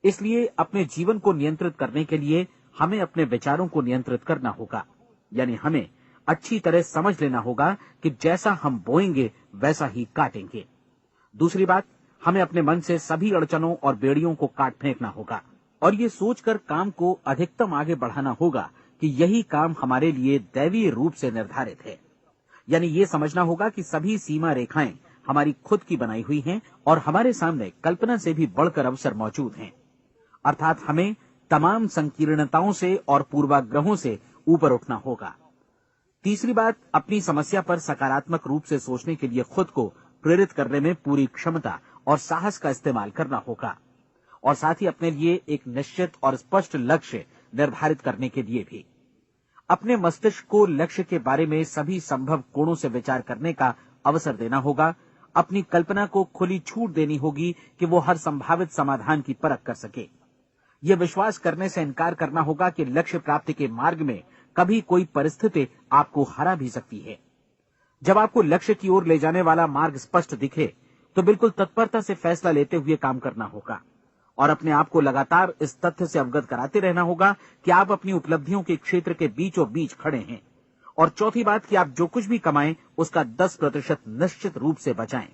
इसलिए अपने जीवन को नियंत्रित करने के लिए हमें अपने विचारों को नियंत्रित करना होगा। यानी हमें अच्छी तरह समझ लेना होगा कि जैसा हम बोएंगे वैसा ही काटेंगे। दूसरी बात, हमें अपने मन से सभी अड़चनों और बेड़ियों को काट फेंकना होगा और ये सोचकर काम को अधिकतम आगे बढ़ाना होगा कि यही काम हमारे लिए दैवीय रूप से निर्धारित है। यानी ये समझना होगा कि सभी सीमा रेखाएं हमारी खुद की बनाई हुई हैं और हमारे सामने कल्पना से भी बढ़कर अवसर मौजूद हैं। अर्थात हमें तमाम संकीर्णताओं से और पूर्वाग्रहों से ऊपर उठना होगा। तीसरी बात, अपनी समस्या पर सकारात्मक रूप से सोचने के लिए खुद को प्रेरित करने में पूरी क्षमता और साहस का इस्तेमाल करना होगा और साथ ही अपने लिए एक निश्चित और स्पष्ट लक्ष्य निर्धारित करने के लिए भी। अपने मस्तिष्क को लक्ष्य के बारे में सभी संभव कोणों से विचार करने का अवसर देना होगा। अपनी कल्पना को खुली छूट देनी होगी कि वो हर संभावित समाधान की परख कर सके। ये विश्वास करने से इनकार करना होगा कि लक्ष्य प्राप्ति के मार्ग में कभी कोई परिस्थिति आपको हरा भी सकती है। जब आपको लक्ष्य की ओर ले जाने वाला मार्ग स्पष्ट दिखे तो बिल्कुल तत्परता से फैसला लेते हुए काम करना होगा और अपने आप को लगातार इस तथ्य से अवगत कराते रहना होगा कि आप अपनी उपलब्धियों के क्षेत्र के बीचों बीच खड़े हैं। और चौथी बात कि आप जो कुछ भी कमाएं उसका 10% निश्चित रूप से बचाएं।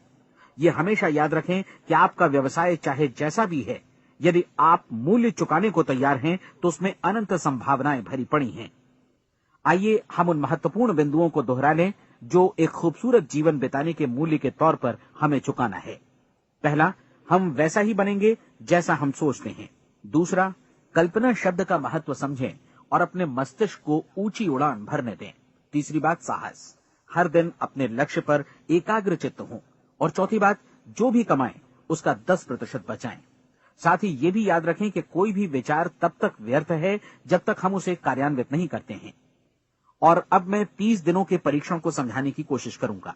ये हमेशा याद रखें कि आपका व्यवसाय चाहे जैसा भी है, यदि आप मूल्य चुकाने को तैयार हैं तो उसमें अनंत संभावनाएं भरी पड़ी हैं। आइए हम उन महत्वपूर्ण बिंदुओं को दोहरा लें जो एक खूबसूरत जीवन बिताने के मूल्य के तौर पर हमें चुकाना है। पहला, हम वैसा ही बनेंगे जैसा हम सोचते हैं। दूसरा, कल्पना शब्द का महत्व समझें और अपने मस्तिष्क को ऊंची उड़ान भरने दें। तीसरी बात, साहस, हर दिन अपने लक्ष्य पर एकाग्र चित्त हों। और चौथी बात, जो भी कमाएं उसका 10% बचाएं। साथ ही ये भी याद रखें कि कोई भी विचार तब तक व्यर्थ है जब तक हम उसे कार्यान्वित नहीं करते हैं। और अब मैं 30 दिनों के परीक्षण को समझाने की कोशिश करूंगा।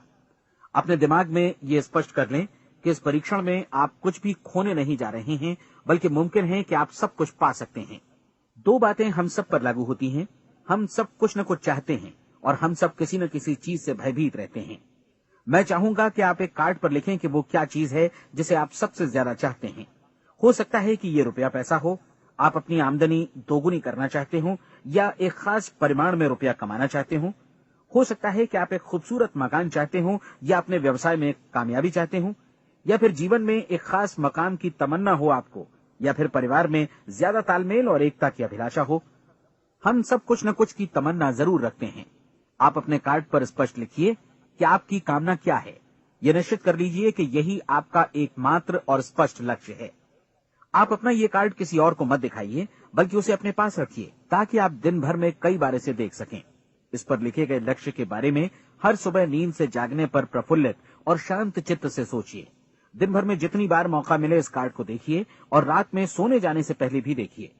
अपने दिमाग में ये स्पष्ट कर लें कि इस परीक्षण में आप कुछ भी खोने नहीं जा रहे हैं, बल्कि मुमकिन है कि आप सब कुछ पा सकते हैं। 2 बातें हम सब पर लागू होती हैं। हम सब कुछ न कुछ चाहते हैं और हम सब किसी न किसी चीज से भयभीत रहते हैं। मैं चाहूंगा कि आप एक कार्ड पर लिखें कि वो क्या चीज है जिसे आप सबसे ज्यादा चाहते हैं। हो सकता है कि ये रुपया पैसा हो, आप अपनी आमदनी दोगुनी करना चाहते हो, या एक खास परिमाण में रुपया कमाना चाहते हो सकता है कि आप एक खूबसूरत मकान चाहते हो, या अपने व्यवसाय में कामयाबी चाहते हो, या फिर जीवन में एक खास मकाम की तमन्ना हो आपको, या फिर परिवार में ज्यादा तालमेल और एकता की अभिलाषा हो। हम सब कुछ न कुछ की तमन्ना जरूर रखते हैं। आप अपने कार्ड पर स्पष्ट लिखिए कि आपकी कामना क्या है। यह निश्चित कर लीजिए कि यही आपका एकमात्र और स्पष्ट लक्ष्य है। आप अपना ये कार्ड किसी और को मत दिखाइए, बल्कि उसे अपने पास रखिए, ताकि आप दिन भर में कई बार इसे देख सकें। इस पर लिखे गए लक्ष्य के बारे में हर सुबह नींद से जागने पर प्रफुल्लित और शांत चित्त से सोचिए। दिन भर में जितनी बार मौका मिले इस कार्ड को देखिए, और रात में सोने जाने से पहले भी देखिए।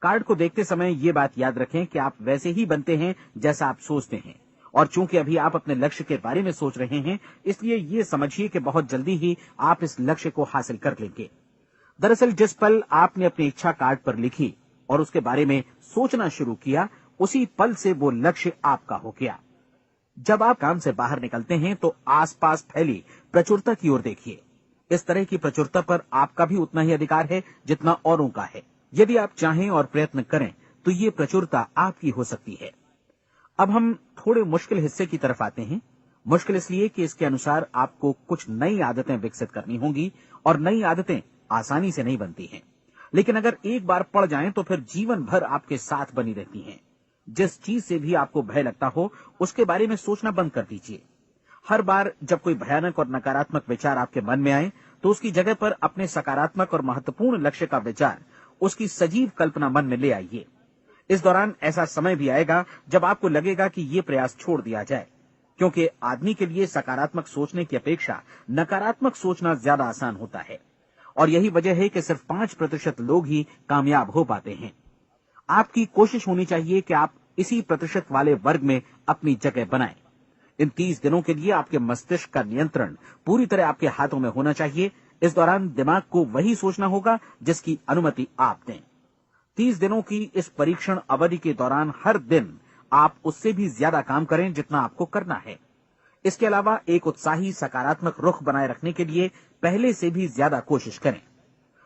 कार्ड को देखते समय ये बात याद रखें कि आप वैसे ही बनते हैं जैसा आप सोचते हैं, और चूंकि अभी आप अपने लक्ष्य के बारे में सोच रहे हैं, इसलिए ये समझिए कि बहुत जल्दी ही आप इस लक्ष्य को हासिल कर लेंगे। दरअसल जिस पल आपने अपनी इच्छा कार्ड पर लिखी और उसके बारे में सोचना शुरू किया, उसी पल से वो लक्ष्य आपका हो गया। जब आप काम से बाहर निकलते हैं तो आसपास फैली प्रचुरता की ओर देखिए। इस तरह की प्रचुरता पर आपका भी उतना ही अधिकार है जितना औरों का है। यदि आप चाहें और प्रयत्न करें तो ये प्रचुरता आपकी हो सकती है। अब हम थोड़े मुश्किल हिस्से की तरफ आते हैं। मुश्किल इसलिए कि इसके अनुसार आपको कुछ नई आदतें विकसित करनी होंगी, और नई आदतें आसानी से नहीं बनती हैं, लेकिन अगर एक बार पड़ जाएं तो फिर जीवन भर आपके साथ बनी रहती हैं। जिस चीज से भी आपको भय लगता हो, उसके बारे में सोचना बंद कर दीजिए। हर बार जब कोई भयानक और नकारात्मक विचार आपके मन में आए, तो उसकी जगह पर अपने सकारात्मक और महत्वपूर्ण लक्ष्य का विचार, उसकी सजीव कल्पना मन में ले आइए। इस दौरान ऐसा समय भी आएगा जब आपको लगेगा कि ये प्रयास छोड़ दिया जाए, क्योंकि आदमी के लिए सकारात्मक सोचने की अपेक्षा नकारात्मक सोचना ज्यादा आसान होता है। और यही वजह है कि सिर्फ 5% लोग ही कामयाब हो पाते हैं। आपकी कोशिश होनी चाहिए कि आप इसी प्रतिशत वाले वर्ग में अपनी जगह बनाएं। इन 30 दिनों के लिए आपके मस्तिष्क का नियंत्रण पूरी तरह आपके हाथों में होना चाहिए। इस दौरान दिमाग को वही सोचना होगा जिसकी अनुमति आप दें। 30 दिनों की इस परीक्षण अवधि के दौरान हर दिन आप उससे भी ज्यादा काम करें जितना आपको करना है। इसके अलावा एक उत्साही सकारात्मक रुख बनाए रखने के लिए पहले से भी ज्यादा कोशिश करें।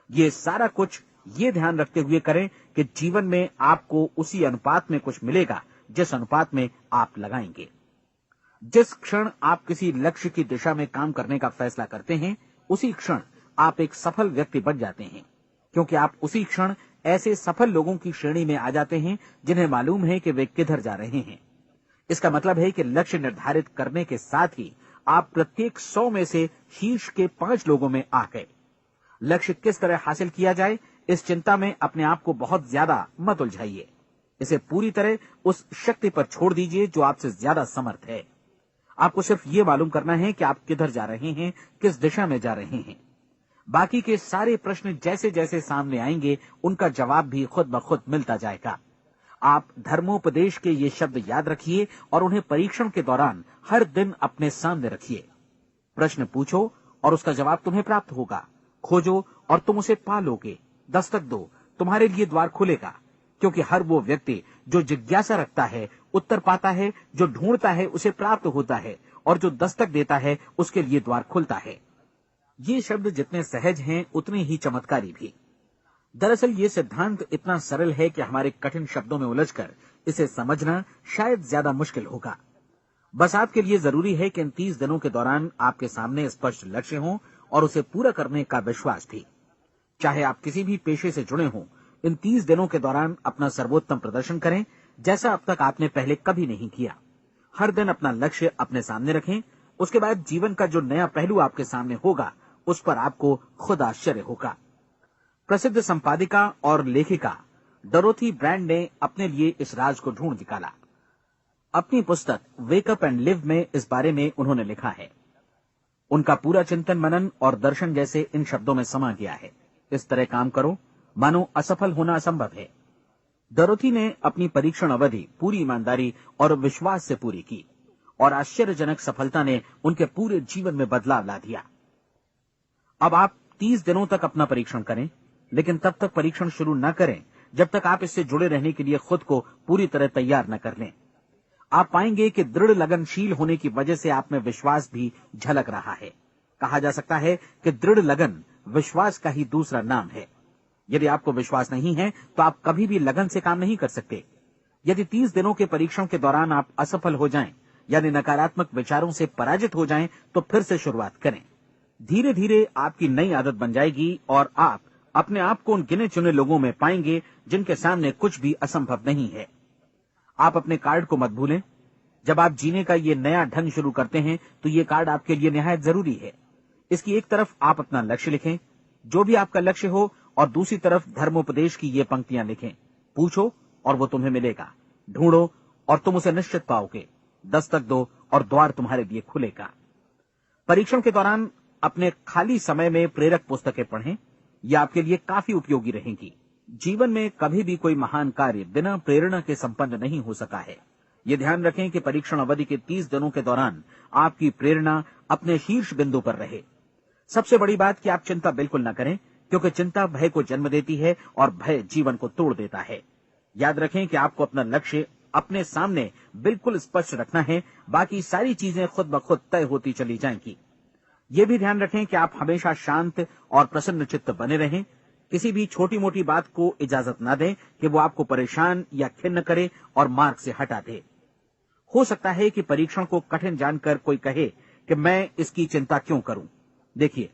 ये सारा कुछ ये ध्यान रखते हुए करें कि जीवन में आपको उसी अनुपात में कुछ मिलेगा जिस अनुपात में आप लगाएंगे। जिस क्षण आप किसी लक्ष्य की दिशा में काम करने का फैसला करते हैं, उसी क्षण आप एक सफल व्यक्ति बन जाते हैं, क्योंकि आप उसी क्षण ऐसे सफल लोगों की श्रेणी में आ जाते हैं जिन्हें मालूम है कि वे किधर जा रहे हैं। इसका मतलब है कि लक्ष्य निर्धारित करने के साथ ही आप प्रत्येक 100 में से शीर्ष के 5 लोगों में आ गए। लक्ष्य किस तरह हासिल किया जाए, इस चिंता में अपने आप को बहुत ज्यादा मत उलझाइए। इसे पूरी तरह उस शक्ति पर छोड़ दीजिए जो आपसे ज्यादा समर्थ है। आपको सिर्फ ये मालूम करना है कि आप किधर जा रहे हैं, किस दिशा में जा रहे हैं। बाकी के सारे प्रश्न जैसे जैसे सामने आएंगे, उनका जवाब भी खुद ब खुद मिलता जाएगा। आप धर्मोपदेश के ये शब्द याद रखिए और उन्हें परीक्षण के दौरान हर दिन अपने सामने रखिए। प्रश्न पूछो और उसका जवाब तुम्हें प्राप्त होगा। खोजो और तुम उसे पा लोगे। दस्तक दो, तुम्हारे लिए द्वार खुलेगा, क्योंकि हर वो व्यक्ति जो जिज्ञासा रखता है उत्तर पाता है, जो ढूंढता है उसे प्राप्त होता है, और जो दस्तक देता है उसके लिए द्वार खुलता है। ये शब्द जितने सहज हैं उतने ही चमत्कारी भी। दरअसल ये सिद्धांत इतना सरल है कि हमारे कठिन शब्दों में उलझकर इसे समझना शायद ज्यादा मुश्किल होगा। बस आपके लिए जरूरी है कि इन 30 दिनों के दौरान आपके सामने स्पष्ट लक्ष्य हो और उसे पूरा करने का विश्वास भी। चाहे आप किसी भी पेशे से जुड़े हों, इन 30 दिनों के दौरान अपना सर्वोत्तम प्रदर्शन करें, जैसा अब तक आपने पहले कभी नहीं किया। हर दिन अपना लक्ष्य अपने सामने रखें। उसके बाद जीवन का जो नया पहलू आपके सामने होगा, उस पर आपको खुद आश्चर्य होगा। प्रसिद्ध संपादिका और लेखिका डोरोथी ब्रैंड ने अपने लिए इस राज को ढूंढ निकाला। अपनी पुस्तक वेक अप एंड लिव में इस बारे में उन्होंने लिखा है। उनका पूरा चिंतन मनन और दर्शन जैसे इन शब्दों में समा गया है। इस तरह काम करो मानो असफल होना असंभव है। डोरोथी ने अपनी परीक्षण अवधि पूरी ईमानदारी और विश्वास से पूरी की और आश्चर्यजनक सफलता ने उनके पूरे जीवन में बदलाव ला दिया। अब आप 30 दिनों तक अपना परीक्षण करें, लेकिन तब तक परीक्षण शुरू न करें जब तक आप इससे जुड़े रहने के लिए खुद को पूरी तरह तैयार न कर लें। आप पाएंगे कि दृढ़ लगनशील होने की वजह से आप में विश्वास भी झलक रहा है। कहा जा सकता है कि दृढ़ लगन विश्वास का ही दूसरा नाम है। यदि आपको विश्वास नहीं है तो आप कभी भी लगन से काम नहीं कर सकते। यदि 30 दिनों के परीक्षण के दौरान आप असफल हो जाएं, यानी नकारात्मक विचारों से पराजित हो जाएं, तो फिर से शुरुआत करें। धीरे धीरे आपकी नई आदत बन जाएगी और आप अपने आप को उन गिने चुने लोगों में पाएंगे जिनके सामने कुछ भी असंभव नहीं है। आप अपने कार्ड को मत भूलें। जब आप जीने का ये नया ढंग शुरू करते हैं तो ये कार्ड आपके लिए निहायत जरूरी है। इसकी एक तरफ आप अपना लक्ष्य लिखें, जो भी आपका लक्ष्य हो, और दूसरी तरफ धर्मोपदेश की ये पंक्तियां लिखें। पूछो और वो तुम्हें मिलेगा, ढूंढो और तुम उसे निश्चित पाओगे, दस्तक दो और द्वार तुम्हारे लिए खुलेगा। परीक्षण के दौरान अपने खाली समय में प्रेरक पुस्तकें पढ़ें, यह आपके लिए काफी उपयोगी रहेंगी। जीवन में कभी भी कोई महान कार्य बिना प्रेरणा के संपन्न नहीं हो सका है। ये ध्यान रखें कि परीक्षण अवधि के 30 दिनों के दौरान आपकी प्रेरणा अपने शीर्ष बिंदु पर रहे। सबसे बड़ी बात कि आप चिंता बिल्कुल न करें, क्योंकि चिंता भय को जन्म देती है और भय जीवन को तोड़ देता है। याद रखें कि आपको अपना लक्ष्य अपने सामने बिल्कुल स्पष्ट रखना है, बाकी सारी चीजें खुद ब खुद तय होती चली जाएंगी। ये भी ध्यान रखें कि आप हमेशा शांत और प्रसन्न चित्त बने रहें। किसी भी छोटी मोटी बात को इजाजत ना दें कि वो आपको परेशान या खिन्न करे और मार्ग से हटा दे। हो सकता है कि परीक्षण को कठिन जानकर कोई कहे कि मैं इसकी चिंता क्यों करूं। देखिए,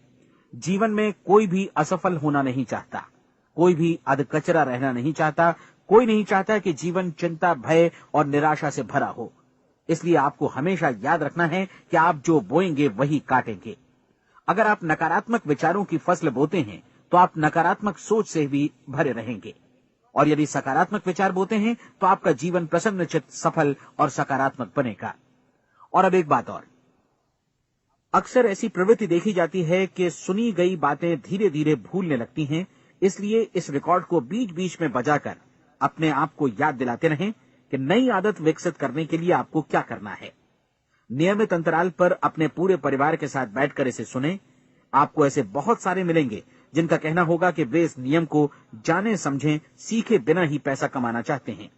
जीवन में कोई भी असफल होना नहीं चाहता, कोई भी अधकचरा रहना नहीं चाहता, कोई नहीं चाहता कि जीवन चिंता, भय और निराशा से भरा हो। इसलिए आपको हमेशा याद रखना है कि आप जो बोएंगे वही काटेंगे। अगर आप नकारात्मक विचारों की फसल बोते हैं तो आप नकारात्मक सोच से भी भरे रहेंगे, और यदि सकारात्मक विचार बोते हैं तो आपका जीवन प्रसन्नचित्त, सफल और सकारात्मक बनेगा। और अब एक बात और, अक्सर ऐसी प्रवृत्ति देखी जाती है कि सुनी गई बातें धीरे धीरे भूलने लगती हैं। इसलिए इस रिकॉर्ड को बीच बीच में बजाकर अपने आप को याद दिलाते रहें कि नई आदत विकसित करने के लिए आपको क्या करना है। नियमित अंतराल पर अपने पूरे परिवार के साथ बैठकर इसे सुनें। आपको ऐसे बहुत सारे मिलेंगे जिनका कहना होगा कि वे इस नियम को जाने समझें सीखे बिना ही पैसा कमाना चाहते हैं।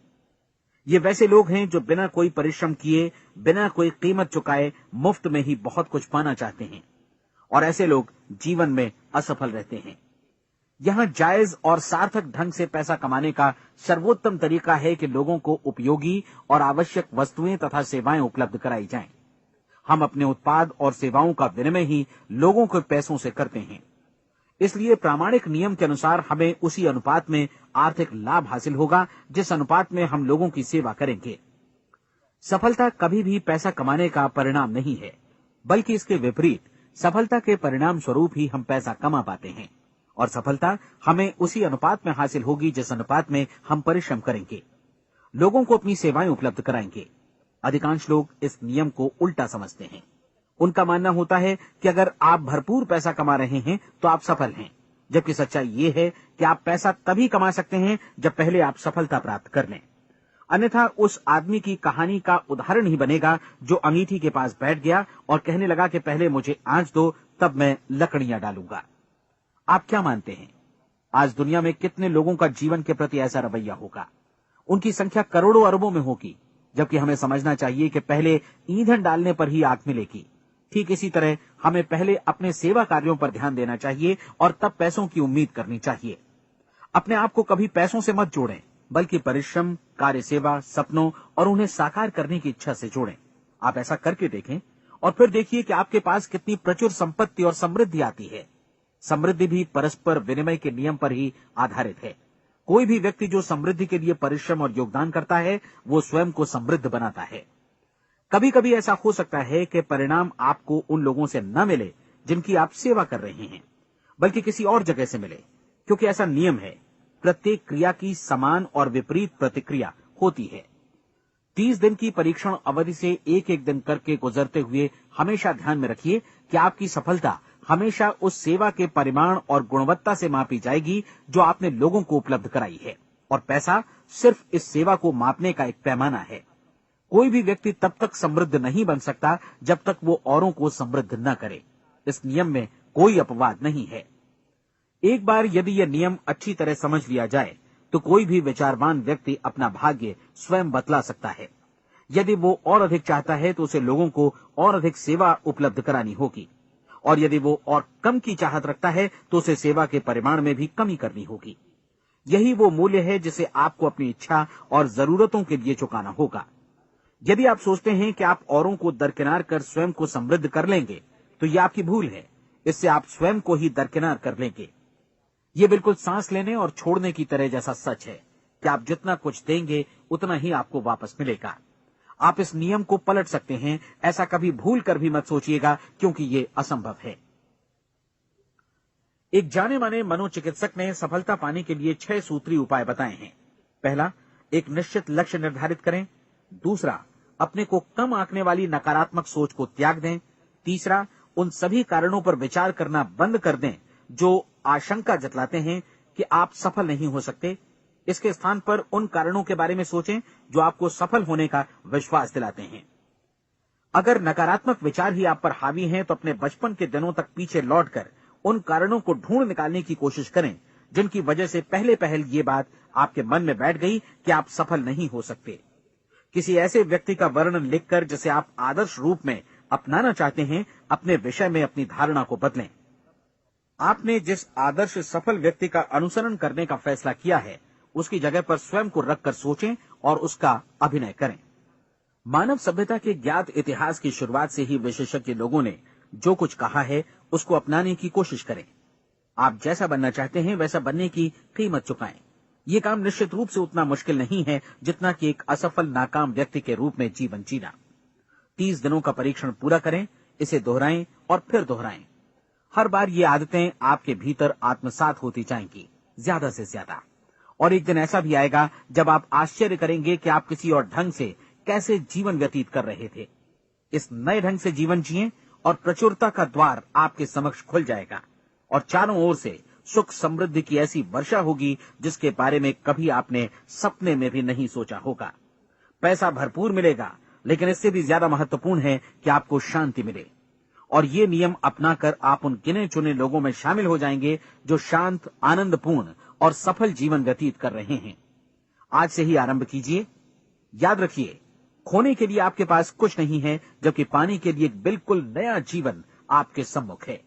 ये वैसे लोग हैं जो बिना कोई परिश्रम किए, बिना कोई कीमत चुकाए मुफ्त में ही बहुत कुछ पाना चाहते हैं, और ऐसे लोग जीवन में असफल रहते हैं। यहां जायज और सार्थक ढंग से पैसा कमाने का सर्वोत्तम तरीका है कि लोगों को उपयोगी और आवश्यक वस्तुएं तथा सेवाएं उपलब्ध कराई जाएं। हम अपने उत्पाद और सेवाओं का विनिमय ही लोगों के पैसों से करते हैं। इसलिए प्रामाणिक नियम के अनुसार हमें उसी अनुपात में आर्थिक लाभ हासिल होगा जिस अनुपात में हम लोगों की सेवा करेंगे। सफलता कभी भी पैसा कमाने का परिणाम नहीं है, बल्कि इसके विपरीत सफलता के परिणाम स्वरूप ही हम पैसा कमा पाते हैं, और सफलता हमें उसी अनुपात में हासिल होगी जिस अनुपात में हम परिश्रम करेंगे, लोगों को अपनी सेवाएं उपलब्ध कराएंगे। अधिकांश लोग इस नियम को उल्टा समझते हैं। उनका मानना होता है कि अगर आप भरपूर पैसा कमा रहे हैं तो आप सफल हैं, जबकि सच्चाई ये है कि आप पैसा तभी कमा सकते हैं जब पहले आप सफलता प्राप्त कर लें। अन्यथा उस आदमी की कहानी का उदाहरण ही बनेगा जो अंगीठी के पास बैठ गया और कहने लगा कि पहले मुझे आंच दो, तब मैं लकड़ियां डालूंगा। आप क्या मानते हैं, आज दुनिया में कितने लोगों का जीवन के प्रति ऐसा रवैया होगा? उनकी संख्या करोड़ों अरबों में होगी, जबकि हमें समझना चाहिए कि पहले ईंधन डालने पर ही आग मिलेगी। ठीक इसी तरह हमें पहले अपने सेवा कार्यों पर ध्यान देना चाहिए और तब पैसों की उम्मीद करनी चाहिए। अपने आप को कभी पैसों से मत जोड़ें, बल्कि परिश्रम, कार्य सेवा, सपनों और उन्हें साकार करने की इच्छा से जोड़ें। आप ऐसा करके देखें और फिर देखिए कि आपके पास कितनी प्रचुर संपत्ति और समृद्धि आती है। समृद्धि भी परस्पर विनिमय के नियम पर ही आधारित है। कोई भी व्यक्ति जो समृद्धि के लिए परिश्रम और योगदान करता है, वो स्वयं को समृद्ध बनाता है। कभी कभी ऐसा हो सकता है कि परिणाम आपको उन लोगों से न मिले जिनकी आप सेवा कर रहे हैं, बल्कि किसी और जगह से मिले, क्योंकि ऐसा नियम है, प्रत्येक क्रिया की समान और विपरीत प्रतिक्रिया होती है। 30 दिन की परीक्षण अवधि से एक एक दिन करके गुजरते हुए हमेशा ध्यान में रखिए कि आपकी सफलता हमेशा उस सेवा के परिमाण और गुणवत्ता से मापी जाएगी जो आपने लोगों को उपलब्ध कराई है, और पैसा सिर्फ इस सेवा को मापने का एक पैमाना है। कोई भी व्यक्ति तब तक समृद्ध नहीं बन सकता जब तक वो औरों को समृद्ध न करे। इस नियम में कोई अपवाद नहीं है। एक बार यदि यह नियम अच्छी तरह समझ लिया जाए तो कोई भी विचारवान व्यक्ति अपना भाग्य स्वयं बतला सकता है। यदि वो और अधिक चाहता है तो उसे लोगों को और अधिक सेवा उपलब्ध करानी होगी, और यदि वो और कम की चाहत रखता है तो उसे सेवा के परिमाण में भी कमी करनी होगी। यही वो मूल्य है जिसे आपको अपनी इच्छा और जरूरतों के लिए चुकाना होगा। यदि आप सोचते हैं कि आप औरों को दरकिनार कर स्वयं को समृद्ध कर लेंगे तो यह आपकी भूल है। इससे आप स्वयं को ही दरकिनार कर लेंगे। ये बिल्कुल सांस लेने और छोड़ने की तरह जैसा सच है कि आप जितना कुछ देंगे उतना ही आपको वापस मिलेगा। आप इस नियम को पलट सकते हैं, ऐसा कभी भूल कर भी मत सोचिएगा, क्योंकि ये असंभव है। एक जाने माने मनोचिकित्सक ने सफलता पाने के लिए 6 सूत्री उपाय बताए हैं। पहला, एक निश्चित लक्ष्य निर्धारित करें। दूसरा, अपने को कम आंकने वाली नकारात्मक सोच को त्याग दें। तीसरा, उन सभी कारणों पर विचार करना बंद कर दें जो आशंका जतलाते हैं कि आप सफल नहीं हो सकते। इसके स्थान पर उन कारणों के बारे में सोचें जो आपको सफल होने का विश्वास दिलाते हैं। अगर नकारात्मक विचार ही आप पर हावी हैं तो अपने बचपन के दिनों तक पीछे लौटकर उन कारणों को ढूंढ निकालने की कोशिश करें जिनकी वजह से पहले ये बात आपके मन में बैठ गई कि आप सफल नहीं हो सकते। किसी ऐसे व्यक्ति का वर्णन लिखकर जिसे आप आदर्श रूप में अपनाना चाहते हैं, अपने विषय में अपनी धारणा को बदलें। आपने जिस आदर्श सफल व्यक्ति का अनुसरण करने का फैसला किया है उसकी जगह पर स्वयं को रखकर सोचें और उसका अभिनय करें। मानव सभ्यता के ज्ञात इतिहास की शुरुआत से ही विशेषज्ञ लोगों ने जो कुछ कहा है उसको अपनाने की कोशिश करें। आप जैसा बनना चाहते हैं वैसा बनने की कीमत चुकाएं। ये काम निश्चित रूप से उतना मुश्किल नहीं है जितना कि एक असफल नाकाम व्यक्ति के रूप में जीवन जीना। 30 दिनों का परीक्षण पूरा करें, इसे दोहराएं और फिर दोहराएं। हर बार ये आदतें आपके भीतर आत्मसात होती जाएंगी, ज्यादा से ज्यादा। और एक दिन ऐसा भी आएगा जब आप आश्चर्य करेंगे कि आप किसी और ढंग से कैसे जीवन व्यतीत कर रहे थे। इस नए ढंग से जीवन जिएं और प्रचुरता का द्वार आपके समक्ष खुल जाएगा और चारों ओर से सुख समृद्धि की ऐसी वर्षा होगी जिसके बारे में कभी आपने सपने में भी नहीं सोचा होगा। पैसा भरपूर मिलेगा, लेकिन इससे भी ज्यादा महत्वपूर्ण है कि आपको शांति मिले। और ये नियम अपनाकर आप उन गिने चुने लोगों में शामिल हो जाएंगे जो शांत, आनंदपूर्ण और सफल जीवन व्यतीत कर रहे हैं। आज से ही आरंभ कीजिए। याद रखिए, खोने के लिए आपके पास कुछ नहीं है, जबकि पाने के लिए एक बिल्कुल नया जीवन आपके सम्मुख है।